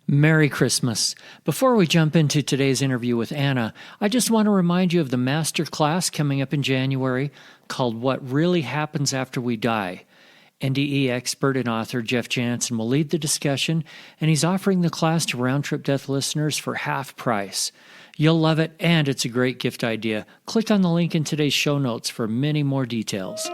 Merry Christmas. Before we jump into today's interview with Anna, I just want to remind you of the master class coming up in January called What Really Happens After We Die. NDE expert and author Jeff Jansen will lead the discussion, and he's offering the class to Round Trip Death listeners for half price. You'll love it, and it's a great gift idea. Click on the link in today's show notes for many more details.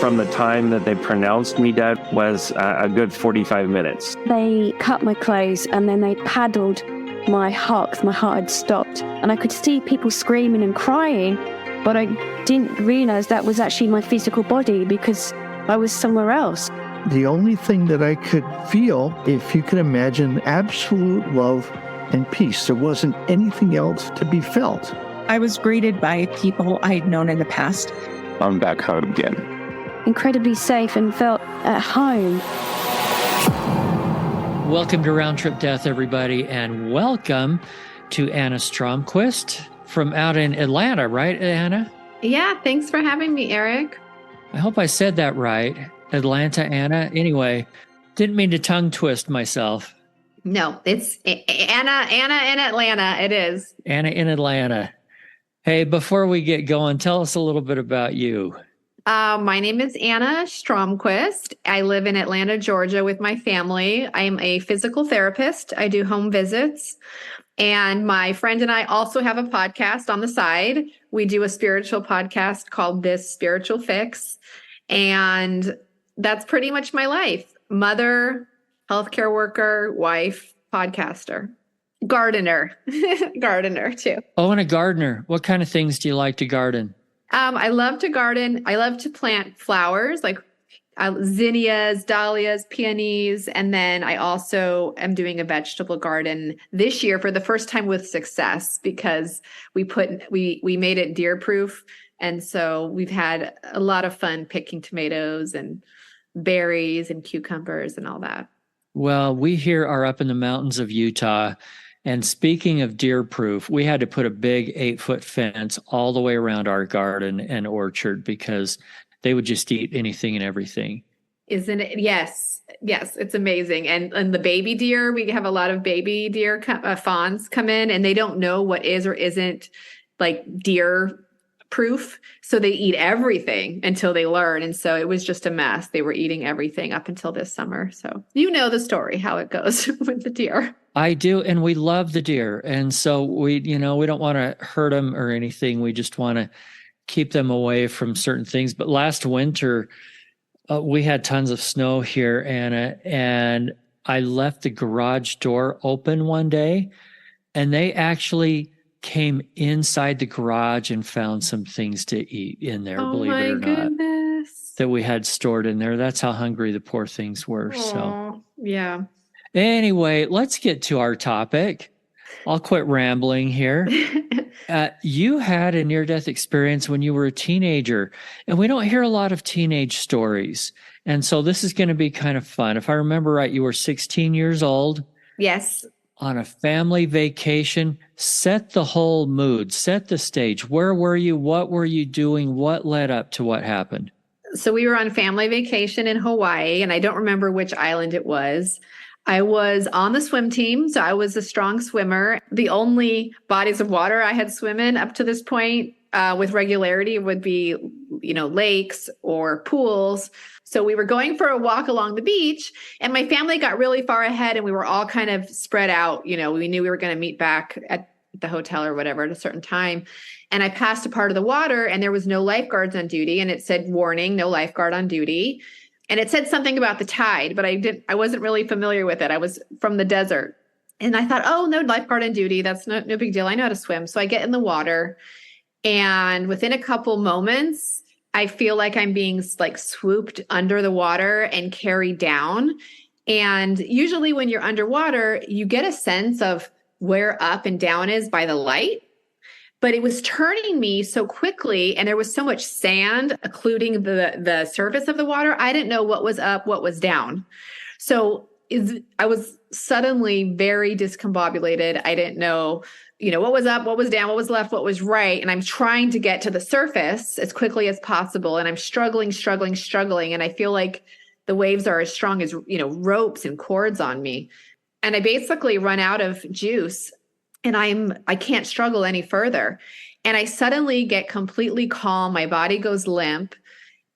From the time that they pronounced me dead was a good 45 minutes. They cut my clothes and then they paddled my heart because my heart had stopped. And I could see people screaming and crying, but I didn't realize that was actually my physical body because I was somewhere else. The only thing that I could feel, if you could imagine, absolute love and peace. There wasn't anything else to be felt. I was greeted by people I had known in the past. I'm back home again. Incredibly safe and felt at home. Welcome to Round Trip Death, everybody, and welcome to Anna Stromquist from out in Atlanta, right, Anna? Yeah, thanks for having me, Eric. I hope I said that right. Atlanta, Anna. Anyway, didn't mean to tongue twist myself. No, it's Anna in Atlanta. It is. Anna in Atlanta. Hey, before we get going, tell us a little bit about you. My name is Anna Stromquist. I live in Atlanta, Georgia with my family. I am a physical therapist. I do home visits. And my friend and I also have a podcast on the side. We do a spiritual podcast called This Spiritual Fix. And that's pretty much my life. Mother, healthcare worker, wife, podcaster, gardener, gardener too. Oh, and a gardener. What kind of things do you like to garden? I love to garden. I love to plant flowers like zinnias, dahlias, peonies. And then I also am doing a vegetable garden this year for the first time with success because we made it deer proof. And so we've had a lot of fun picking tomatoes and berries and cucumbers and all that. Well, we here are up in the mountains of Utah. And speaking of deer proof, we had to put a big 8-foot fence all the way around our garden and orchard because they would just eat anything and everything. Isn't it? Yes. Yes. It's amazing. And the baby deer, we have a lot of baby deer fawns come in and they don't know what is or isn't like deer proof. So they eat everything until they learn. And so it was just a mess. They were eating everything up until this summer. So you know the story, how it goes with the deer. I do. And we love the deer. And so we don't want to hurt them or anything. We just want to keep them away from certain things. But last winter, we had tons of snow here, Anna, and I left the garage door open one day and they actually came inside the garage and found some things to eat in there, believe it or not, that we had stored in there. That's how hungry the poor things were. Aww, so yeah. Anyway, let's get to our topic. I'll quit rambling here. You had a near-death experience when you were a teenager, and we don't hear a lot of teenage stories. And so this is going to be kind of fun. If I remember right, you were 16 years old. Yes. On a family vacation. Set the whole mood, set the stage. Where were you? What were you doing? What led up to what happened? So we were on family vacation in Hawaii, and I don't remember which island it was. I was on the swim team, so I was a strong swimmer. The only bodies of water I had swim in up to this point with regularity would be, lakes or pools. So we were going for a walk along the beach, and my family got really far ahead, and we were all kind of spread out. We knew we were going to meet back at the hotel or whatever at a certain time. And I passed a part of the water, and there was no lifeguards on duty, and it said, "Warning, no lifeguard on duty." And it said something about the tide, but I wasn't really familiar with it. I was from the desert. And I thought, oh, no lifeguard on duty. That's no big deal. I know how to swim. So I get in the water, and within a couple moments, I feel like I'm being like swooped under the water and carried down. And usually when you're underwater, you get a sense of where up and down is by the light. But it was turning me so quickly, and there was so much sand occluding the surface of the water. I didn't know what was up, what was down. So I was suddenly very discombobulated. I didn't know, what was up, what was down, what was left, what was right. And I'm trying to get to the surface as quickly as possible. And I'm struggling. And I feel like the waves are as strong as, ropes and cords on me. And I basically run out of juice and I can't struggle any further. And I suddenly get completely calm. My body goes limp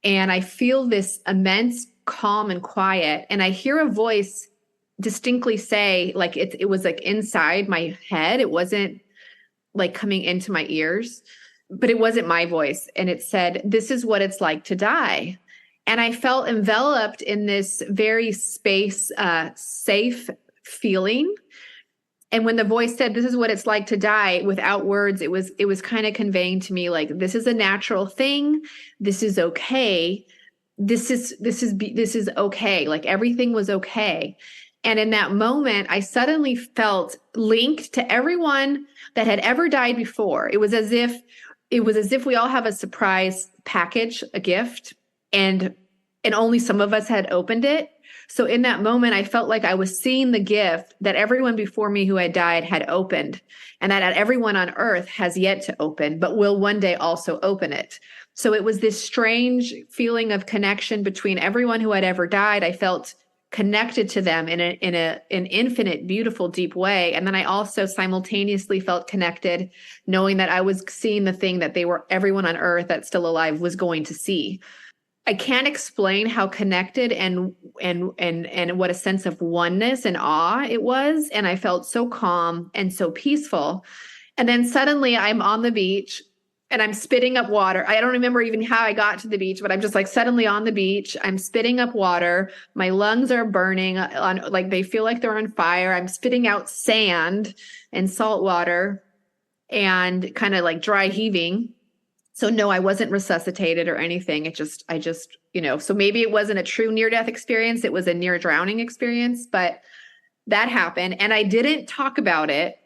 and I feel this immense calm and quiet. And I hear a voice distinctly say, like, it was like inside my head. It wasn't like coming into my ears, but it wasn't my voice. And it said, "This is what it's like to die." And I felt enveloped in this very safe feeling. And when the voice said, "This is what it's like to die," without words, it was kind of conveying to me, like, this is a natural thing. This is okay. This is okay. Like, everything was okay. And in that moment, I suddenly felt linked to everyone that had ever died before. It was as if we all have a surprise package, a gift, and only some of us had opened it. So in that moment, I felt like I was seeing the gift that everyone before me who had died had opened, and that everyone on earth has yet to open, but will one day also open it. So it was this strange feeling of connection between everyone who had ever died. I felt connected to them in an infinite, beautiful, deep way. And then I also simultaneously felt connected, knowing that I was seeing the thing that everyone on earth that's still alive was going to see. I can't explain how connected and what a sense of oneness and awe it was. And I felt so calm and so peaceful. And then suddenly I'm on the beach and I'm spitting up water. I don't remember even how I got to the beach, but I'm just like suddenly on the beach. I'm spitting up water. My lungs are burning like they feel like they're on fire. I'm spitting out sand and salt water and kind of like dry heaving. So no, I wasn't resuscitated or anything. I just, so maybe it wasn't a true near-death experience. It was a near drowning experience, but that happened. And I didn't talk about it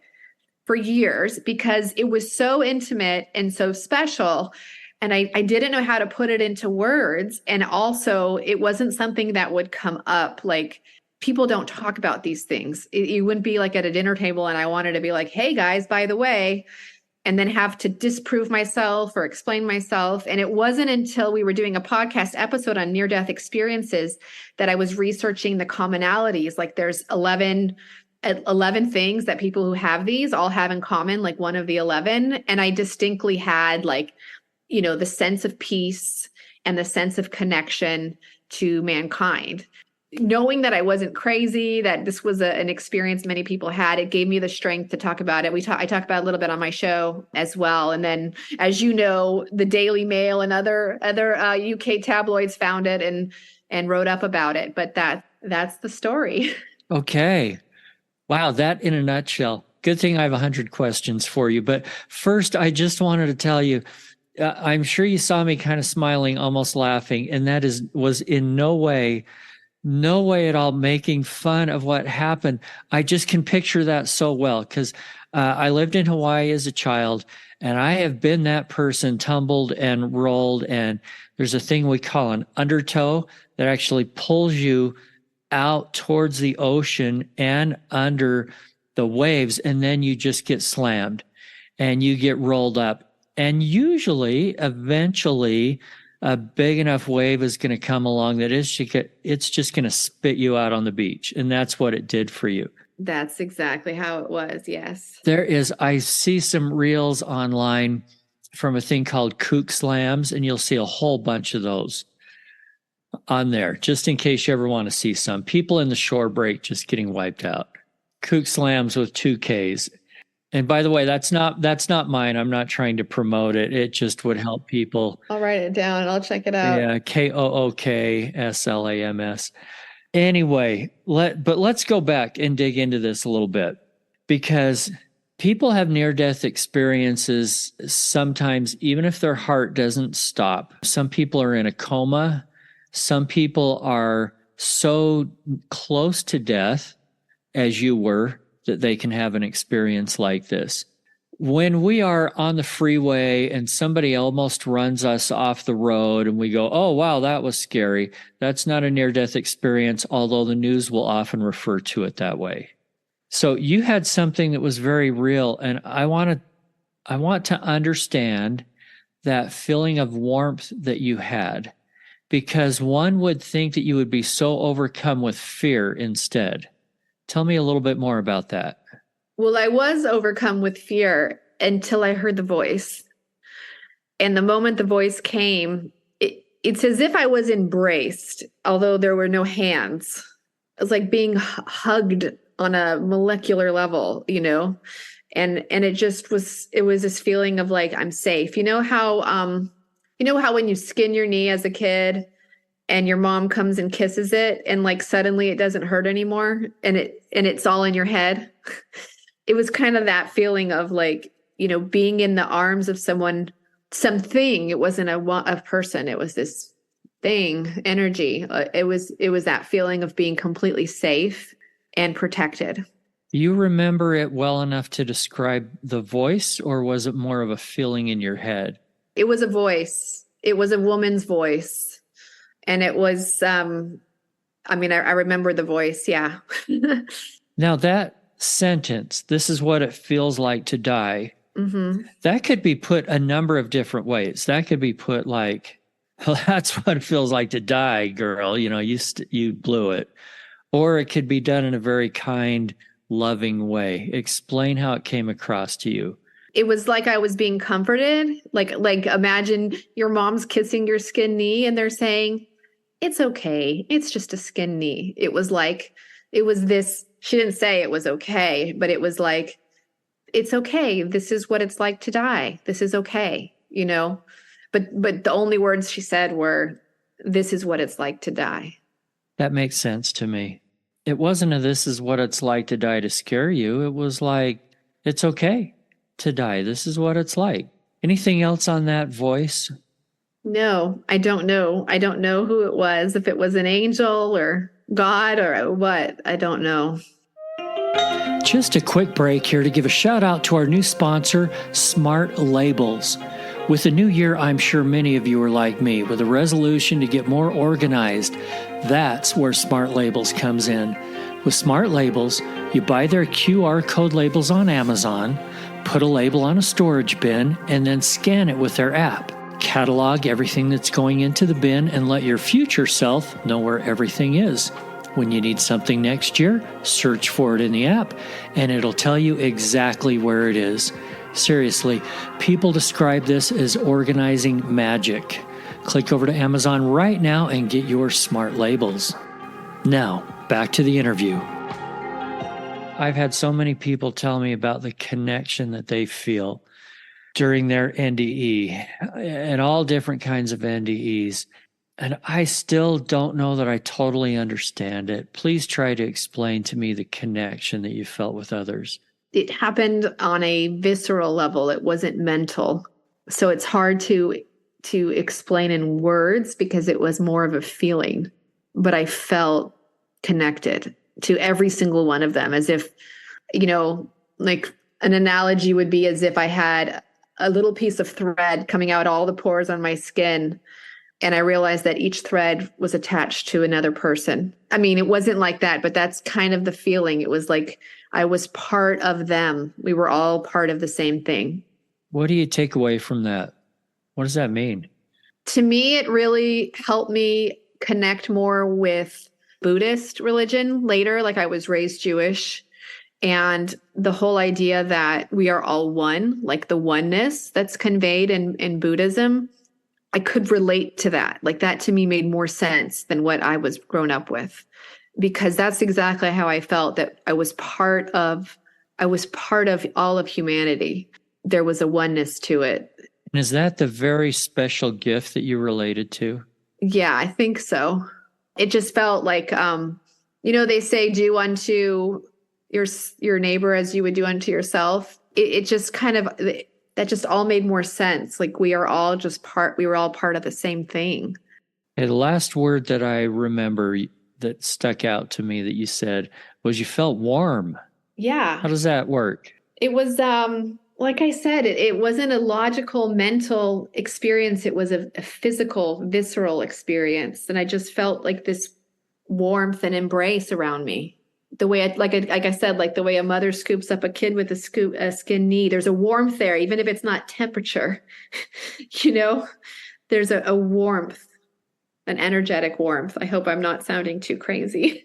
for years because it was so intimate and so special. And I didn't know how to put it into words. And also it wasn't something that would come up. Like, people don't talk about these things. You wouldn't be like at a dinner table and I wanted to be like, "Hey guys, by the way," and then have to disprove myself or explain myself. And it wasn't until we were doing a podcast episode on near-death experiences that I was researching the commonalities. Like, there's 11 things that people who have these all have in common, like one of the 11. And I distinctly had the sense of peace and the sense of connection to mankind. Knowing that I wasn't crazy, that this was an experience many people had, it gave me the strength to talk about it. I talk about it a little bit on my show as well. And then, as you know, the Daily Mail and other UK tabloids found it and wrote up about it. But that's the story. Okay. Wow, that in a nutshell. Good thing I have 100 questions for you. But first, I just wanted to tell you, I'm sure you saw me kind of smiling, almost laughing, and that was in no way at all making fun of what happened. I just can picture that so well because I lived in Hawaii as a child, and I have been that person, tumbled and rolled, and there's a thing we call an undertow that actually pulls you out towards the ocean and under the waves, and then you just get slammed and you get rolled up. And usually, eventually, a big enough wave is going to come along that it's just going to spit you out on the beach. And that's what it did for you. That's exactly how it was. Yes. I see some reels online from a thing called kook slams, and you'll see a whole bunch of those on there, just in case you ever want to see some. People in the shore break just getting wiped out. Kook slams with 2 Ks. And by the way, that's not mine. I'm not trying to promote it. It just would help people. I'll write it down and I'll check it out. Yeah, KOOKSLAMS. Anyway, let's go back and dig into this a little bit, because people have near-death experiences sometimes, even if their heart doesn't stop. Some people are in a coma. Some people are so close to death, as you were, that they can have an experience like this. When we are on the freeway and somebody almost runs us off the road and we go, "Oh, wow, that was scary," that's not a near-death experience, although the news will often refer to it that way. So you had something that was very real, and I want to understand that feeling of warmth that you had, because one would think that you would be so overcome with fear instead. Tell me a little bit more about that. Well, I was overcome with fear until I heard the voice. And the moment the voice came, it's as if I was embraced, although there were no hands. It was like being hugged on a molecular level, and it just was, it was this feeling of like, I'm safe. You know how when you skin your knee as a kid and your mom comes and kisses it and like suddenly it doesn't hurt anymore and it's all in your head. It was kind of that feeling of like, being in the arms of something. It wasn't a person. It was this thing, energy. It was that feeling of being completely safe and protected. You remember it well enough to describe the voice, or was it more of a feeling in your head? It was a voice. It was a woman's voice. And it was, I remember the voice. Yeah. Now that sentence, this is what it feels like to die. Mm-hmm. That could be put a number of different ways. That could be put like, well, that's what it feels like to die, girl. You blew it. Or it could be done in a very kind, loving way. Explain how it came across to you. It was like I was being comforted. Like imagine your mom's kissing your skin knee and they're saying, it's okay. It's just a skin knee. It was this, she didn't say it was okay, but it was like, it's okay. This is what it's like to die. This is okay. But the only words she said were, this is what it's like to die. That makes sense to me. It wasn't this is what it's like to die to scare you. It was like, it's okay to die. This is what it's like. Anything else on that voice? No, I don't know. I don't know who it was, if it was an angel or God or what. I don't know. Just a quick break here to give a shout out to our new sponsor, Smart Labels. With the new year, I'm sure many of you are like me, with a resolution to get more organized. That's where Smart Labels comes in. With Smart Labels, you buy their QR code labels on Amazon, put a label on a storage bin, and then scan it with their app. Catalog everything that's going into the bin and let your future self know where everything is. When you need something next year, search for it in the app, and it'll tell you exactly where it is. Seriously, people describe this as organizing magic. Click over to Amazon right now and get your Smart Labels. Now, back to the interview. I've had so many people tell me about the connection that they feel during their NDE and all different kinds of NDEs. And I still don't know that I totally understand it. Please try to explain to me the connection that you felt with others. It happened on a visceral level. It wasn't mental. So it's hard to explain in words because it was more of a feeling. But I felt connected to every single one of them, as if, like an analogy would be as if I had a little piece of thread coming out all the pores on my skin. And I realized that each thread was attached to another person. I mean, it wasn't like that, but that's kind of the feeling. It was like I was part of them. We were all part of the same thing. What do you take away from that? What does that mean? To me, it really helped me connect more with Buddhist religion later. Like I was raised Jewish, and the whole idea that we are all one, like the oneness that's conveyed in Buddhism, I could relate to that. Like that to me made more sense than what I was grown up with, because that's exactly how I felt, that I was part of all of humanity. There was a oneness to it. And is that the very special gift that you related to? Yeah, I think so. It just felt like, they say do unto your neighbor as you would do unto yourself. It just kind of, that just all made more sense. Like we were all part of the same thing. And the last word that I remember that stuck out to me that you said was you felt warm. Yeah. How does that work? It was, like I said, it wasn't a logical, mental experience. It was a physical, visceral experience. And I just felt like this warmth and embrace around me. The way, like I said, like the way a mother scoops up a kid with a skin knee, there's a warmth there, even if it's not temperature, there's a warmth. an energetic warmth. I hope I'm not sounding too crazy.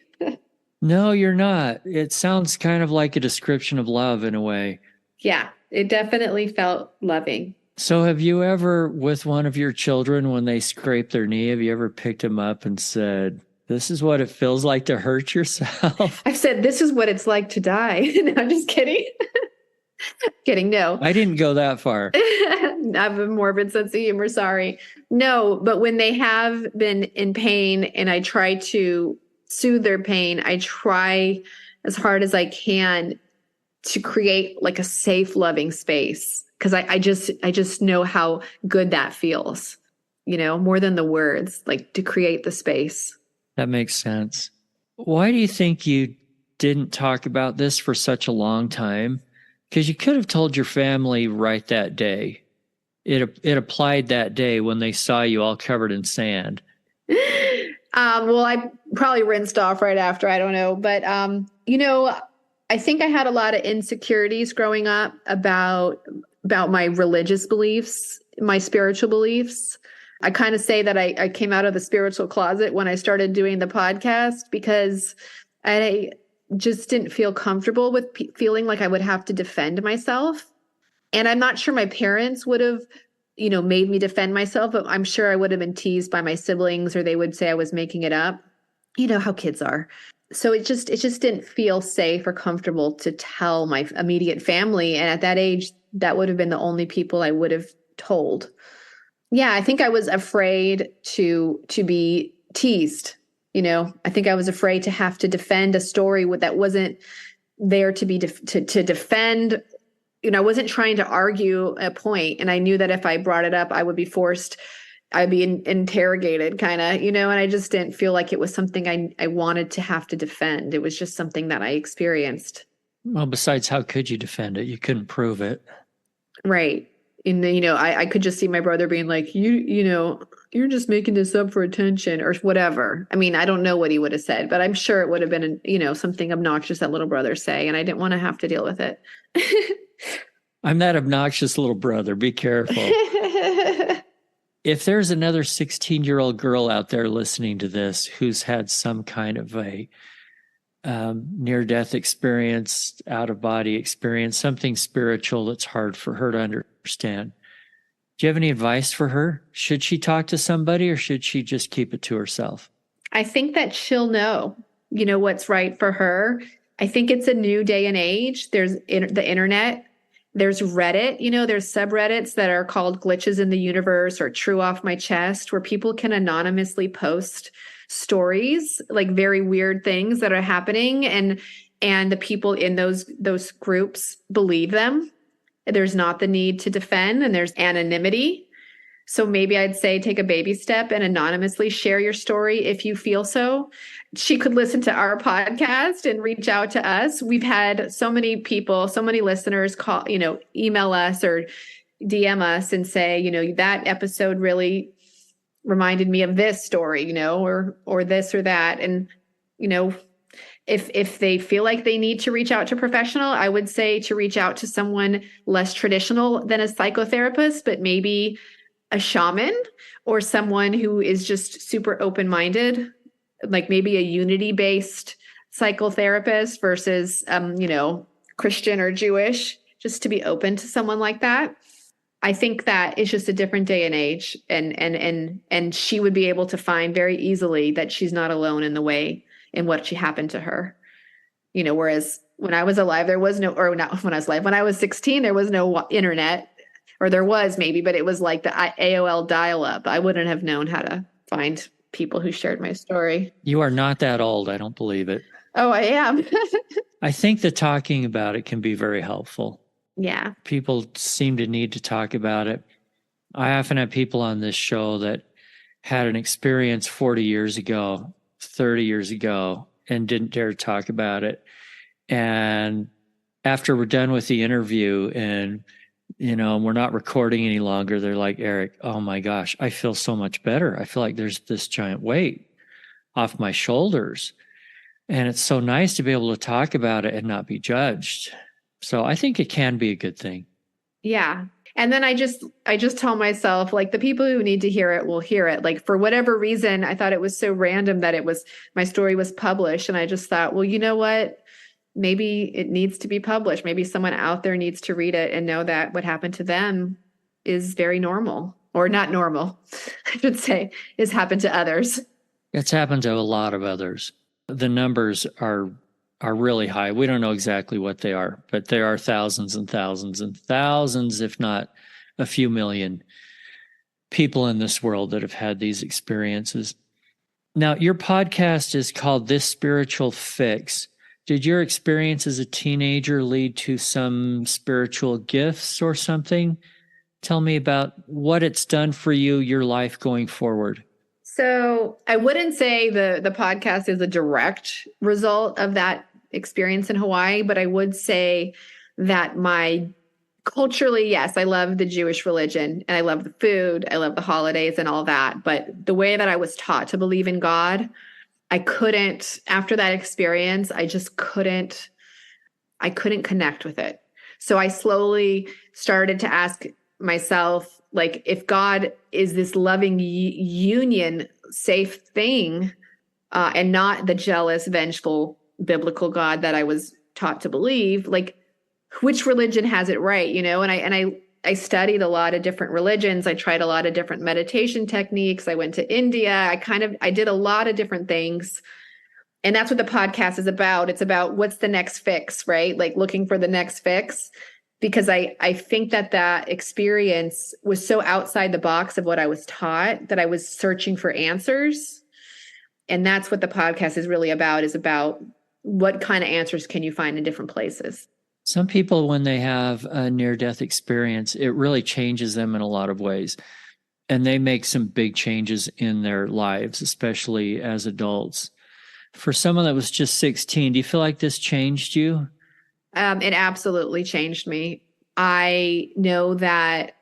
No, you're not. It sounds kind of like a description of love in a way. Yeah, it definitely felt loving. So have you ever, with one of your children, when they scrape their knee, have you ever picked them up and said, this is what it feels like to hurt yourself? I've said, this is what it's like to die. No, I'm just kidding. Kidding, no. I didn't go that far. I have a morbid sense of humor, sorry. No, but when they have been in pain and I try to soothe their pain, I try as hard as I can to create like a safe, loving space. Because I just know how good that feels, more than the words, like to create the space. That makes sense. Why do you think you didn't talk about this for such a long time? Because you could have told your family right that day. It applied that day when they saw you all covered in sand. Well, I probably rinsed off right after. I don't know. But, I think I had a lot of insecurities growing up about my religious beliefs, my spiritual beliefs. I kind of say that I came out of the spiritual closet when I started doing the podcast because I just didn't feel comfortable with feeling like I would have to defend myself. And I'm not sure my parents would have, made me defend myself, but I'm sure I would have been teased by my siblings or they would say I was making it up. You know how kids are. So it just didn't feel safe or comfortable to tell my immediate family. And at that age, that would have been the only people I would have told. Yeah, I think I was afraid to be teased. I think I was afraid to have to defend a story that wasn't there to be to defend. I wasn't trying to argue a point, and I knew that if I brought it up, I would be forced. I'd be interrogated, kind of, and I just didn't feel like it was something I wanted to have to defend. It was just something that I experienced. Well, besides, how could you defend it? You couldn't prove it. Right. And I could just see my brother being like, you're just making this up for attention or whatever. I mean, I don't know what he would have said, but I'm sure it would have been, something obnoxious that little brother say. And I didn't want to have to deal with it. I'm that obnoxious little brother. Be careful. If there's another 16-year-old girl out there listening to this who's had some kind of a near-death experience, out-of-body experience, something spiritual that's hard for her to understand, do you have any advice for her? Should she talk to somebody or should she just keep it to herself? I think that she'll know, what's right for her. I think it's a new day and age. There's the internet. There's Reddit, there's subreddits that are called Glitches in the Universe or True Off My Chest, where people can anonymously post stories, like very weird things that are happening. And the people in those groups believe them. There's not the need to defend and there's anonymity. So maybe I'd say take a baby step and anonymously share your story if you feel so. She could listen to our podcast and reach out to us. We've had so many people, so many listeners call, email us or DM us and say, that episode really reminded me of this story, or this or that. And, if they feel like they need to reach out to a professional, I would say to reach out to someone less traditional than a psychotherapist, but maybe a shaman or someone who is just super open-minded, like maybe a unity-based psychotherapist versus, Christian or Jewish, just to be open to someone like that. I think that it's just a different day and age, and she would be able to find very easily that she's not alone in the way in what she happened to her. Whereas when I was alive, there was no, or not when I was alive, when I was 16, there was no internet, or there was maybe, but it was like the AOL dial-up. I wouldn't have known how to find people who shared my story. You are not that old. I don't believe it. Oh, I am. I think that talking about it can be very helpful. Yeah. People seem to need to talk about it. I often have people on this show that had an experience 40 years ago, 30 years ago, and didn't dare talk about it. And after we're done with the interview and, we're not recording any longer, they're like, Eric, oh my gosh, I feel so much better. I feel like there's this giant weight off my shoulders. And it's so nice to be able to talk about it and not be judged. So I think it can be a good thing. Yeah. And then I just tell myself, like, the people who need to hear it will hear it. Like, for whatever reason, I thought it was so random that my story was published. And I just thought, well, you know what? Maybe it needs to be published. Maybe someone out there needs to read it and know that what happened to them is very normal, or not normal, I should say, is happened to others. It's happened to a lot of others. The numbers are really high. We don't know exactly what they are, but there are thousands and thousands and thousands, if not a few million people in this world that have had these experiences. Now, your podcast is called This Spiritual Fix. Did your experience as a teenager lead to some spiritual gifts or something? Tell me about what it's done for you, your life going forward. So I wouldn't say the podcast is a direct result of that experience in Hawaii, but I would say that culturally, yes, I love the Jewish religion and I love the food, I love the holidays and all that. But the way that I was taught to believe in God, I couldn't, after that experience, I couldn't connect with it. So I slowly started to ask myself, like, if God is this loving union, safe thing, and not the jealous, vengeful, biblical God that I was taught to believe, like, which religion has it right, And I studied a lot of different religions. I tried a lot of different meditation techniques. I went to India. I did a lot of different things. And that's what the podcast is about. It's about what's the next fix, right? Like, looking for the next fix. Because I think that experience was so outside the box of what I was taught that I was searching for answers. And that's what the podcast is really about, is about what kind of answers can you find in different places. Some people, when they have a near-death experience, it really changes them in a lot of ways. And they make some big changes in their lives, especially as adults. For someone that was just 16, do you feel like this changed you? It absolutely changed me. I know that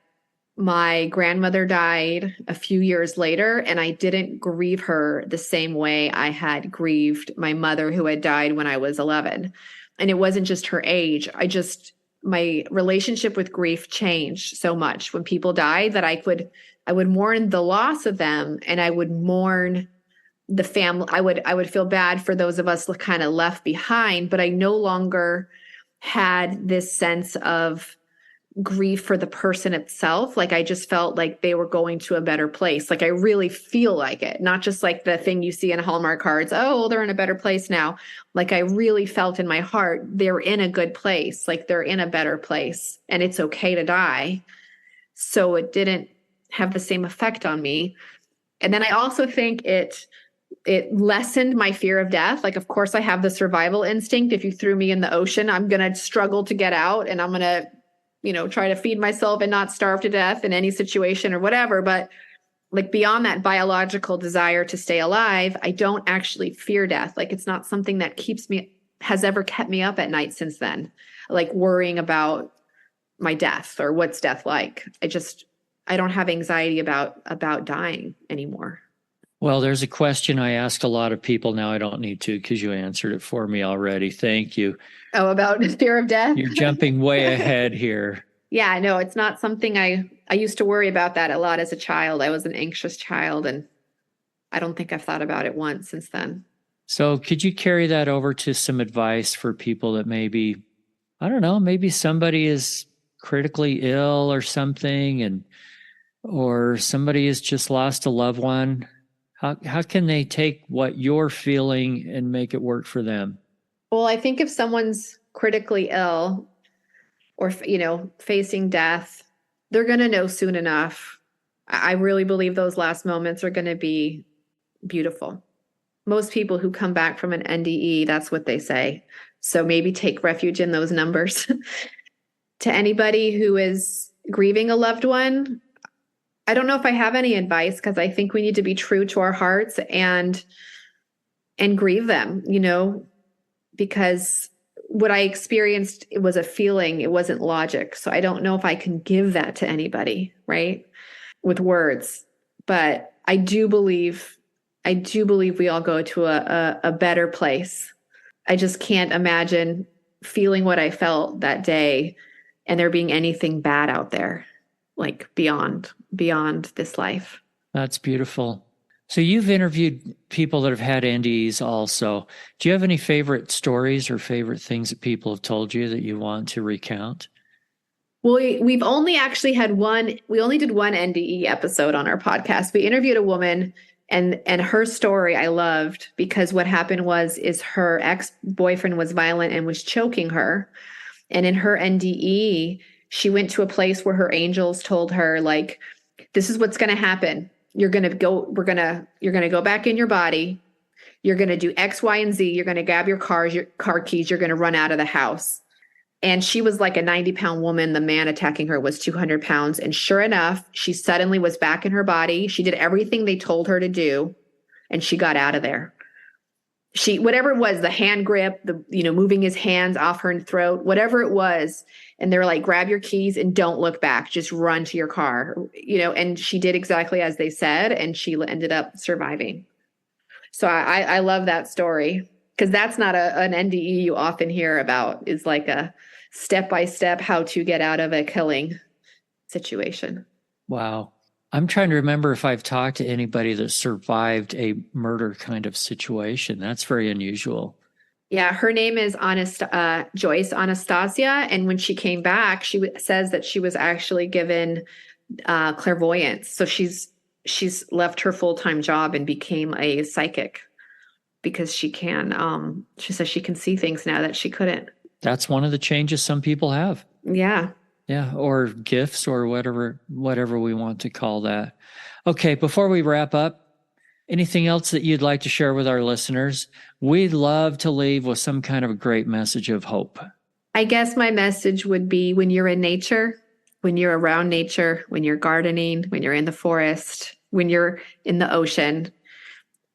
my grandmother died a few years later, and I didn't grieve her the same way I had grieved my mother, who had died when I was 11. And it wasn't just her age. My relationship with grief changed so much when people died that I would mourn the loss of them, and I would mourn the family. I would feel bad for those of us kind of left behind, but I no longer had this sense of grief for the person itself. Like, I just felt like they were going to a better place. Like, I really feel like it, not just like the thing you see in Hallmark cards. Oh, they're in a better place now. Like, I really felt in my heart, they're in a good place. Like, they're in a better place, and it's okay to die. So it didn't have the same effect on me. And then I also think it lessened my fear of death. Like, of course, I have the survival instinct. If you threw me in the ocean, I'm going to struggle to get out, and I'm going to, try to feed myself and not starve to death in any situation or whatever. But like, beyond that biological desire to stay alive, I don't actually fear death. Like, it's not something that has ever kept me up at night since then, like worrying about my death or what's death like. I don't have anxiety about dying anymore. Well, there's a question I ask a lot of people now. I don't need to, because you answered it for me already. Thank you. Oh, about fear of death? You're jumping way ahead here. Yeah, no, it's not something I used to worry about that a lot as a child. I was an anxious child, and I don't think I've thought about it once since then. So could you carry that over to some advice for people that maybe, I don't know, maybe somebody is critically ill or something, or somebody has just lost a loved one? How can they take what you're feeling and make it work for them? Well, I think if someone's critically ill or, facing death, they're going to know soon enough. I really believe those last moments are going to be beautiful. Most people who come back from an NDE, that's what they say. So maybe take refuge in those numbers. To anybody who is grieving a loved one, I don't know if I have any advice, because I think we need to be true to our hearts and grieve them, because what I experienced, it was a feeling, it wasn't logic. So I don't know if I can give that to anybody, right, with words. But I do believe we all go to a better place. I just can't imagine feeling what I felt that day and there being anything bad out there. like beyond this life. That's beautiful. So you've interviewed people that have had NDEs also. Do you have any favorite stories or favorite things that people have told you that you want to recount? Well, we've only actually had we only did one NDE episode on our podcast. We interviewed a woman, and her story I loved, because what happened is her ex-boyfriend was violent and was choking her. And in her NDE, she went to a place where her angels told her, like, this is what's going to happen. You're going to go back in your body. You're going to do X, Y, and Z. You're going to grab your car keys. You're going to run out of the house. And she was like a 90-pound woman. The man attacking her was 200 pounds. And sure enough, she suddenly was back in her body. She did everything they told her to do, and she got out of there. Whatever it was, the hand grip, moving his hands off her throat, whatever it was. And they were like, grab your keys and don't look back. Just run to your car, and she did exactly as they said. And she ended up surviving. So I love that story, because that's not an NDE you often hear about. Is like a step-by-step how to get out of a killing situation. Wow. I'm trying to remember if I've talked to anybody that survived a murder kind of situation. That's very unusual. Yeah, her name is Joyce Anastasia. And when she came back, she says that she was actually given clairvoyance. So she's left her full-time job and became a psychic, because she says she can see things now that she couldn't. That's one of the changes some people have. Yeah. Yeah, or gifts, or whatever we want to call that. Okay, before we wrap up, anything else that you'd like to share with our listeners? We'd love to leave with some kind of a great message of hope. I guess my message would be, when you're in nature, when you're around nature, when you're gardening, when you're in the forest, when you're in the ocean,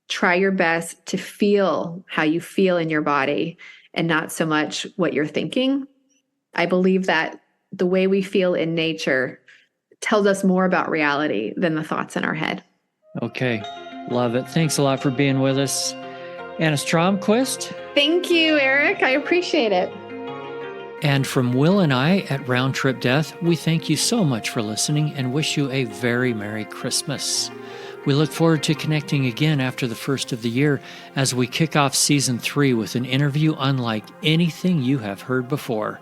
try your best to feel how you feel in your body and not so much what you're thinking. I believe that the way we feel in nature tells us more about reality than the thoughts in our head. Okay, love it. Thanks a lot for being with us, Anna Stromquist. Thank you, Eric. I appreciate it. And from Will and I at Round Trip Death, we thank you so much for listening and wish you a very Merry Christmas. We look forward to connecting again after the first of the year as we kick off Season 3 with an interview unlike anything you have heard before.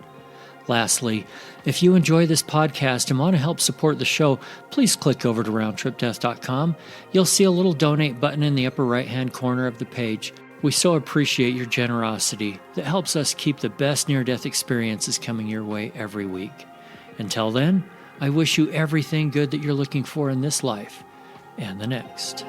Lastly, if you enjoy this podcast and want to help support the show, please click over to roundtripdeath.com. You'll see a little donate button in the upper right-hand corner of the page. We so appreciate your generosity that helps us keep the best near-death experiences coming your way every week. Until then, I wish you everything good that you're looking for in this life and the next.